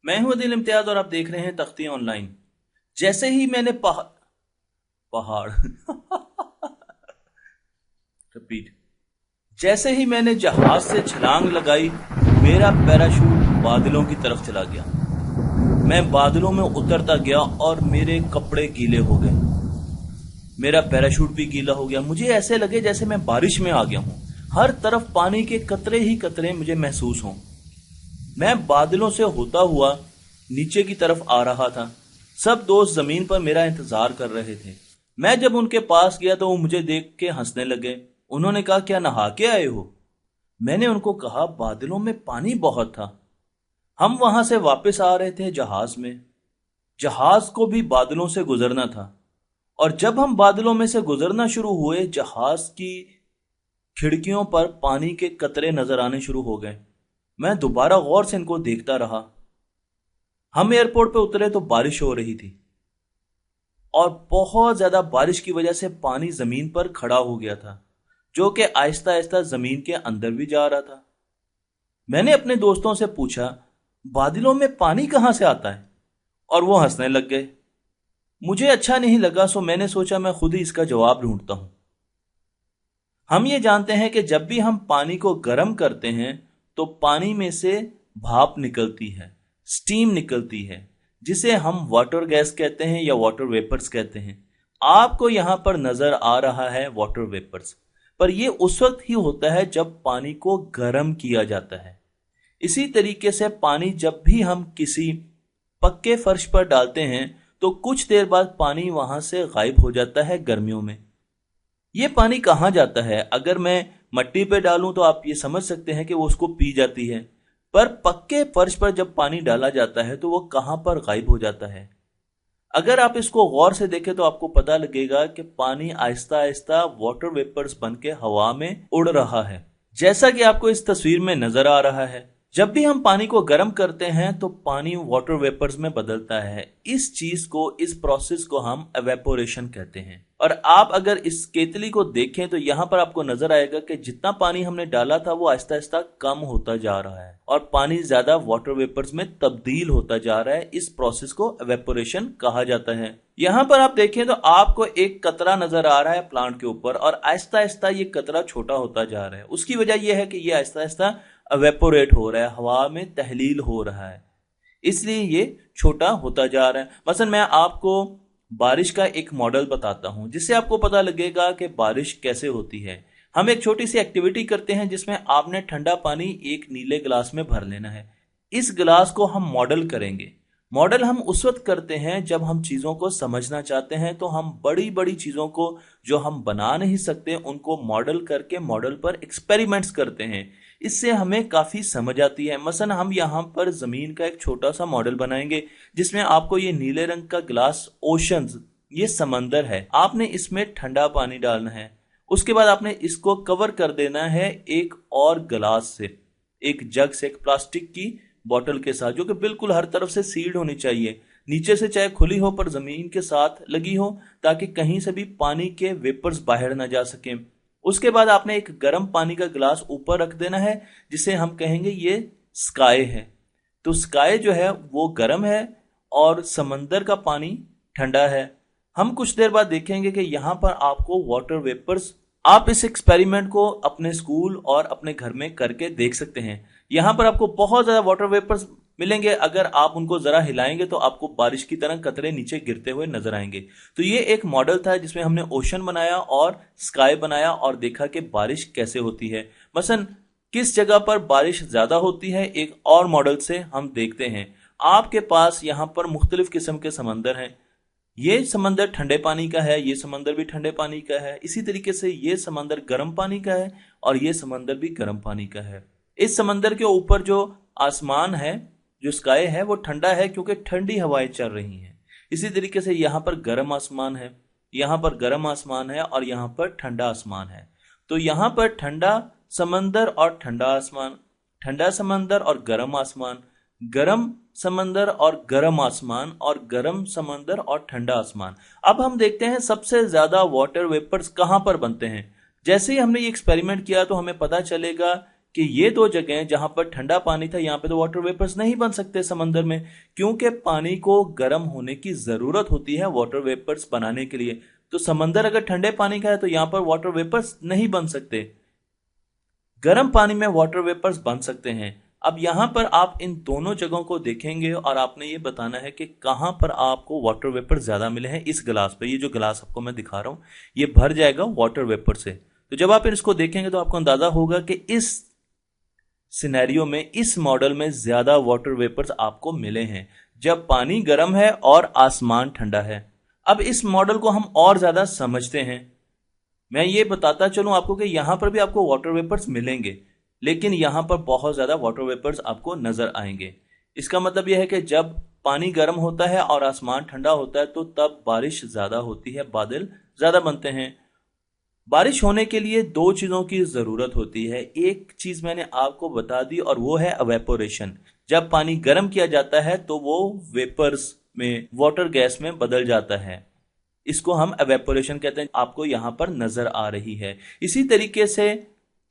मैं हूं अदिल इम्तियाज और आप देख रहे हैं तख्ती ऑनलाइन। जैसे ही मैंने पहाड़ रिपीट। जैसे ही मैंने जहाज से छलांग लगाई, मेरा पैराशूट बादलों की तरफ चला गया। मैं बादलों में उतरता गया और मेरे कपड़े गीले हो गए। मेरा पैराशूट भी गीला हो गया। मुझे ऐसे लगे जैसे मैं बारिश में आ गया हूं। हर तरफ पानी के कतरे ही कतरे मुझे महसूस हों। मैं बादलों से होता हुआ नीचे की तरफ आ रहा था। सब दोस्त जमीन पर मेरा इंतजार कर रहे थे। मैं जब उनके पास गया तो वो मुझे देख के हंसने लगे। उन्होंने कहा, क्या नहा के आए हो? मैंने उनको कहा, बादलों में पानी बहुत था। हम वहां से वापस आ रहे थे जहाज में। जहाज को भी बादलों से गुजरना था, और जब हम बादलों में से गुजरना शुरू हुए, जहाज की खिड़कियों पर पानी के कतरे नजर आने शुरू हो गए। मैं दोबारा गौर से इनको देखता रहा। हम एयरपोर्ट पे उतरे तो बारिश हो रही थी, और बहुत ज्यादा बारिश की वजह से पानी जमीन पर खड़ा हो गया था, जो कि आहिस्ता आहिस्ता जमीन के अंदर भी जा रहा था। मैंने अपने दोस्तों से पूछा, बादलों में पानी कहां से आता है? और वो हंसने लग गए। मुझे अच्छा नहीं लगा, सो मैंने सोचा मैं खुद ही इसका जवाब ढूंढता हूं। हम ये जानते हैं कि जब भी हम पानी को गर्म करते हैं तो पानी में से भाप निकलती है, स्टीम निकलती है, जिसे हम वाटर गैस कहते हैं या वाटर वेपर्स कहते हैं। आपको यहां पर नजर आ रहा है वाटर वेपर्स, पर यह उस वक्त ही होता है जब पानी को गर्म किया जाता है। इसी तरीके से पानी जब भी हम किसी पक्के फर्श पर डालते हैं तो कुछ देर बाद पानी वहां से गायब हो जाता है गर्मियों में। ये पानी कहाँ जाता है? अगर मैं मट्टी पे डालूं तो आप ये समझ सकते हैं कि वो उसको पी जाती है, पर पक्के फर्श पर जब पानी डाला जाता है तो वो कहाँ पर गायब हो जाता है? अगर आप इसको गौर से देखें तो आपको पता लगेगा कि पानी आहिस्ता आहिस्ता वाटर वेपर्स बन के हवा में उड़ रहा है, जैसा कि आपको इस तस्वीर में नजर आ रहा है। जब भी हम पानी को गर्म करते हैं तो पानी वाटर वेपर्स में बदलता है। इस चीज को, इस प्रोसेस को हम एवेपोरेशन कहते हैं। और आप अगर इस केतली को देखें तो यहाँ पर आपको नजर आएगा कि जितना पानी हमने डाला था वो आहिस्ता आहिस्ता कम होता जा रहा है और पानी ज्यादा वाटर वेपर्स में तब्दील होता जा रहा है। इस प्रोसेस को एवेपोरेशन कहा जाता है। यहाँ पर आप देखें तो आपको एक कतरा नजर आ रहा है प्लांट के ऊपर, और आहिस्ता आहिस्ता ये कतरा छोटा होता जा रहा है। उसकी वजह यह है कि ये आहिस्ता आहिस्ता एवेपोरेट हो रहा है, हवा में तहलील हो रहा है, इसलिए ये छोटा होता जा रहा है। मसलन मैं आपको बारिश का एक मॉडल बताता हूं जिससे आपको पता लगेगा कि बारिश कैसे होती है। हम एक छोटी सी एक्टिविटी करते हैं जिसमें आपने ठंडा पानी एक नीले गिलास में भर लेना है। इस गिलास को हम मॉडल करेंगे। मॉडल हम उस वक्त करते हैं जब हम चीजों को समझना चाहते हैं, तो हम बड़ी बड़ी चीजों को जो हम बना नहीं सकते उनको मॉडल करके मॉडल पर एक्सपेरिमेंट्स करते हैं। इससे हमें काफी समझ आती है। मसलन हम यहाँ पर जमीन का एक छोटा सा मॉडल बनाएंगे जिसमें आपको ये नीले रंग का ग्लास, ओशंस, ये समंदर है, आपने इसमें ठंडा पानी डालना है। उसके बाद आपने इसको कवर कर देना है एक और गिलास से, एक जग से, एक प्लास्टिक की बोतल के साथ, जो कि बिल्कुल हर तरफ से सील्ड होनी चाहिए। नीचे से चाहे खुली हो पर जमीन के साथ लगी हो, ताकि कहीं से भी पानी के वेपर्स बाहर ना जा सके। उसके बाद आपने एक गर्म पानी का गिलास ऊपर रख देना है जिसे हम कहेंगे ये स्काई है। तो स्काई जो है वो गर्म है और समंदर का पानी ठंडा है। हम कुछ देर बाद देखेंगे कि यहाँ पर आपको वाटर वेपर्स, आप इस एक्सपेरिमेंट को अपने स्कूल और अपने घर में करके देख सकते हैं। यहाँ पर आपको बहुत ज्यादा वाटर वेपर्स मिलेंगे। अगर आप उनको जरा हिलाएंगे तो आपको बारिश की तरह कतरे नीचे गिरते हुए नजर आएंगे। तो ये एक मॉडल था जिसमें हमने ओशन बनाया और स्काई बनाया और देखा कि बारिश कैसे होती है। मसलन किस जगह पर बारिश ज्यादा होती है, एक और मॉडल से हम देखते हैं। आपके पास यहाँ पर मुख्तलिफ किस्म के समंदर हैं। ये समंदर ठंडे पानी का है, ये समंदर भी ठंडे पानी का है। इसी तरीके से ये समंदर गर्म पानी का है और ये समंदर भी गर्म पानी का है। इस समंदर के ऊपर जो आसमान है, जो स्काई है, वो ठंडा है क्योंकि ठंडी हवाएं चल रही हैं। इसी तरीके से यहाँ पर गर्म आसमान है, यहाँ पर गर्म आसमान है और यहाँ पर ठंडा आसमान है। तो यहाँ पर ठंडा समंदर और ठंडा आसमान, ठंडा समंदर और गर्म आसमान, गर्म समंदर और गर्म आसमान, और गर्म समंदर और ठंडा आसमान। अब हम देखते हैं सबसे ज्यादा वाटर वेपर्स कहां पर बनते हैं। जैसे ही हमने ये एक्सपेरिमेंट किया तो हमें पता चलेगा कि ये दो जगहें जहां पर ठंडा पानी था, यहाँ पे तो वाटर वेपर्स नहीं बन सकते समंदर में, क्योंकि पानी को गर्म होने की जरूरत होती है वाटर वेपर्स बनाने के लिए। तो समंदर अगर ठंडे पानी का है तो यहाँ पर वाटर वेपर्स नहीं बन सकते, गर्म पानी में वाटर वेपर्स बन सकते हैं। अब यहां पर आप इन दोनों जगहों को देखेंगे और आपने ये बताना है कि कहां पर आपको वाटर वेपर ज्यादा मिले हैं। इस गिलास पे, ये जो गिलास आपको मैं दिखा रहा हूं, ये भर जाएगा वाटर वेपर से। तो जब आप इसको देखेंगे तो आपको अंदाजा होगा कि इस सिनेरियो में, इस मॉडल में ज्यादा वाटर वेपर्स आपको मिले हैं जब पानी गर्म है और आसमान ठंडा है। अब इस मॉडल को हम और ज्यादा समझते हैं। मैं ये बताता चलूं आपको कि यहां पर भी आपको वाटर वेपर्स मिलेंगे, लेकिन यहां पर बहुत ज्यादा वाटर वेपर्स आपको नजर आएंगे। इसका मतलब यह है कि जब पानी गर्म होता है और आसमान ठंडा होता है तो तब बारिश ज्यादा होती है, बादल ज्यादा बनते हैं। बारिश होने के लिए दो चीजों की जरूरत होती है। एक चीज मैंने आपको बता दी और वो है एवेपोरेशन। जब पानी गर्म किया जाता है तो वो वेपर्स में, वाटर गैस में बदल जाता है। इसको हम एवेपोरेशन कहते हैं, आपको यहां पर नजर आ रही है। इसी तरीके से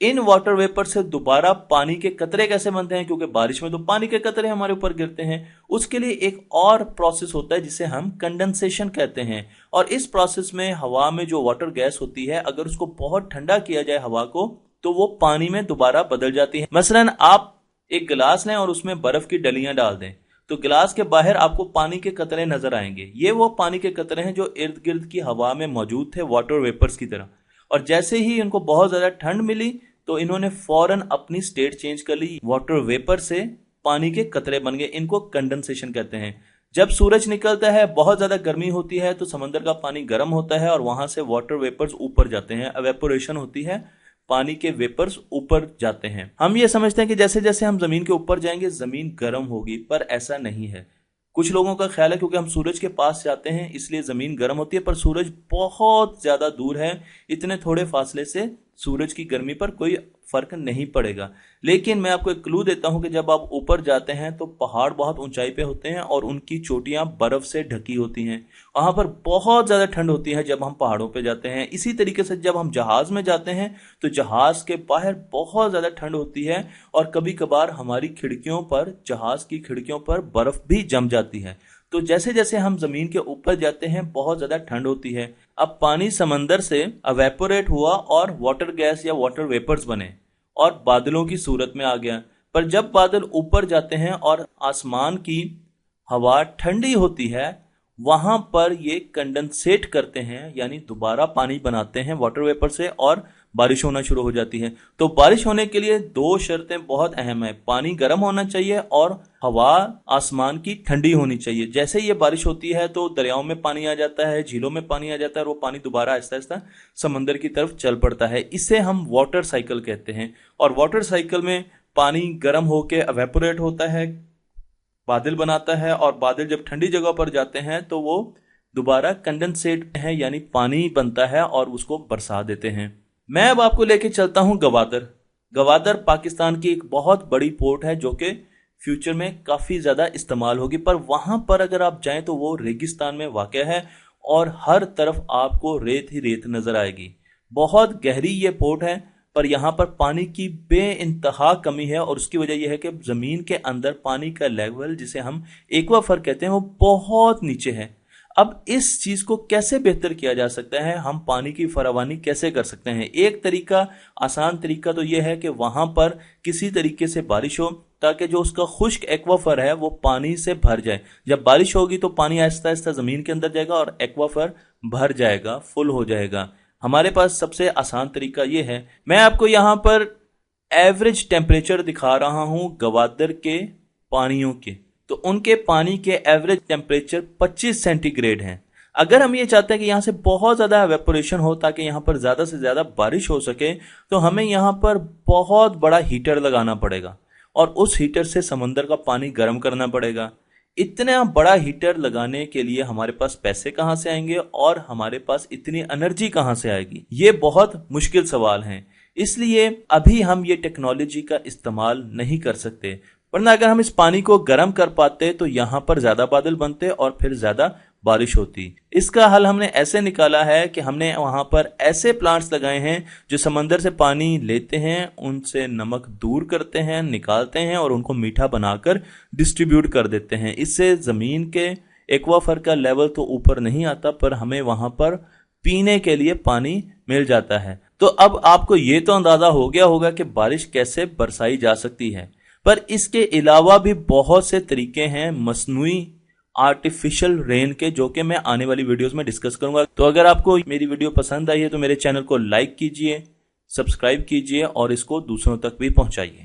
इन वाटर वेपर से दोबारा पानी के कतरे कैसे बनते हैं, क्योंकि बारिश में तो पानी के कतरे हमारे ऊपर गिरते हैं। उसके लिए एक और प्रोसेस होता है जिसे हम कंडेंसेशन कहते हैं। और इस प्रोसेस में हवा में जो वाटर गैस होती है, अगर उसको बहुत ठंडा किया जाए हवा को, तो वो पानी में दोबारा बदल जाती है। मसलन आप एक गिलास लें और उसमें बर्फ की डलियां डाल दें, तो गिलास के बाहर आपको पानी के कतरे नजर आएंगे। ये वो पानी के कतरे हैं जो इर्द गिर्द की हवा में मौजूद थे, वाटर वेपर्स की तरह। और जैसे ही इनको बहुत ज्यादा ठंड मिली तो इन्होंने फौरन अपनी स्टेट चेंज कर ली, वाटर वेपर से पानी के कतरे बन गए। इनको कंडेंसेशन कहते हैं। जब सूरज निकलता है, बहुत ज्यादा गर्मी होती है, तो समंदर का पानी गर्म होता है और वहां से वाटर वेपर्स ऊपर जाते हैं, एवेपोरेशन होती है, पानी के वेपर्स ऊपर जाते हैं। हम ये समझते हैं कि जैसे जैसे हम जमीन के ऊपर जाएंगे जमीन गर्म होगी, पर ऐसा नहीं है। कुछ लोगों का ख्याल है क्योंकि हम सूरज के पास जाते हैं इसलिए जमीन गर्म होती है, पर सूरज बहुत ज्यादा दूर है। इतने थोड़े फासले से सूरज की गर्मी पर कोई फर्क नहीं पड़ेगा। लेकिन मैं आपको एक क्लू देता हूं कि जब आप ऊपर जाते हैं तो पहाड़ बहुत ऊंचाई पे होते हैं और उनकी चोटियां बर्फ से ढकी होती हैं। वहां पर बहुत ज्यादा ठंड होती है जब हम पहाड़ों पे जाते हैं। इसी तरीके से जब हम जहाज में जाते हैं तो जहाज के बाहर बहुत ज्यादा ठंड होती है और कभी कभार हमारी खिड़कियों पर, जहाज की खिड़कियों पर बर्फ भी जम जाती है। तो जैसे जैसे हम जमीन के ऊपर जाते हैं बहुत ज्यादा ठंड होती है। अब पानी समंदर से अवेपोरेट हुआ और वाटर गैस या वाटर वेपर्स बने और बादलों की सूरत में आ गया। पर जब बादल ऊपर जाते हैं और आसमान की हवा ठंडी होती है, वहां पर ये कंडेंसेट करते हैं, यानी दोबारा पानी बनाते हैं वाटर वेपर से और बारिश होना शुरू हो जाती है। तो बारिश होने के लिए दो शर्तें बहुत अहम है, पानी गर्म होना चाहिए और हवा आसमान की ठंडी होनी चाहिए। जैसे ये बारिश होती है तो दरियाओं में पानी आ जाता है, झीलों में पानी आ जाता है और वो पानी दोबारा आहिस्ता आहिस्ता समंदर की तरफ चल पड़ता है। इसे हम वाटर साइकिल कहते हैं। और वाटर साइकिल में पानी गर्म होकर एवेपोरेट होता है, बादल बनाता है, और बादल जब ठंडी जगह पर जाते हैं तो वो दोबारा कंडेंसेट है, यानी पानी बनता है और उसको बरसा देते हैं। मैं अब आपको लेके चलता हूं गवादर। गवादर पाकिस्तान की एक बहुत बड़ी पोर्ट है जो कि फ्यूचर में काफी ज्यादा इस्तेमाल होगी, पर वहां पर अगर आप जाएं तो वो रेगिस्तान में वाक़या है और हर तरफ आपको रेत ही रेत नजर आएगी। बहुत गहरी ये पोर्ट है, पर यहाँ पर पानी की बेइंतहा कमी है और उसकी वजह यह है कि जमीन के अंदर पानी का लेवल, जिसे हम एक्वाफर कहते हैं, वो बहुत नीचे है। अब इस चीज को कैसे बेहतर किया जा सकता है, हम पानी की फरावानी कैसे कर सकते हैं? एक तरीका, आसान तरीका तो यह है कि वहां पर किसी तरीके से बारिश हो ताकि जो उसका खुश्क एक्वाफर है वो पानी से भर जाए। जब बारिश होगी तो पानी आहिस्ता आहिस्ता जमीन के अंदर जाएगा और एक्वाफर भर जाएगा, फुल हो जाएगा। हमारे पास सबसे आसान तरीका यह है। मैं आपको यहां पर एवरेज टेम्परेचर दिखा रहा हूं गवादर के पानियों के। तो उनके पानी के एवरेज टेम्परेचर 25 सेंटीग्रेड हैं। अगर हम ये चाहते हैं कि यहाँ से बहुत ज्यादा एवेपोरेशन हो ताकि यहाँ पर ज्यादा से ज्यादा बारिश हो सके, तो हमें यहाँ पर बहुत बड़ा हीटर लगाना पड़ेगा और उस हीटर से समंदर का पानी गर्म करना पड़ेगा। इतना बड़ा हीटर लगाने के लिए हमारे पास पैसे कहां से आएंगे और हमारे पास इतनी एनर्जी कहां से आएगी? ये बहुत मुश्किल सवाल हैं। इसलिए अभी हम ये टेक्नोलॉजी का इस्तेमाल नहीं कर सकते, वरना अगर हम इस पानी को गर्म कर पाते तो यहां पर ज्यादा बादल बनते और फिर ज्यादा बारिश होती। इसका हल हमने ऐसे निकाला है कि हमने वहां पर ऐसे प्लांट्स लगाए हैं जो समंदर से पानी लेते हैं, उनसे नमक दूर करते हैं, निकालते हैं और उनको मीठा बनाकर डिस्ट्रीब्यूट कर देते हैं। इससे जमीन के एक्वाफर का लेवल तो ऊपर नहीं आता, पर हमें वहां पर पीने के लिए पानी मिल जाता है। तो अब आपको ये तो अंदाजा हो गया होगा कि बारिश कैसे बरसाई जा सकती है, पर इसके अलावा भी बहुत से तरीके हैं मसनूई आर्टिफिशियल रेन के, जो कि मैं आने वाली वीडियोस में डिस्कस करूंगा। तो अगर आपको मेरी वीडियो पसंद आई है तो मेरे चैनल को लाइक कीजिए, सब्सक्राइब कीजिए और इसको दूसरों तक भी पहुंचाइए।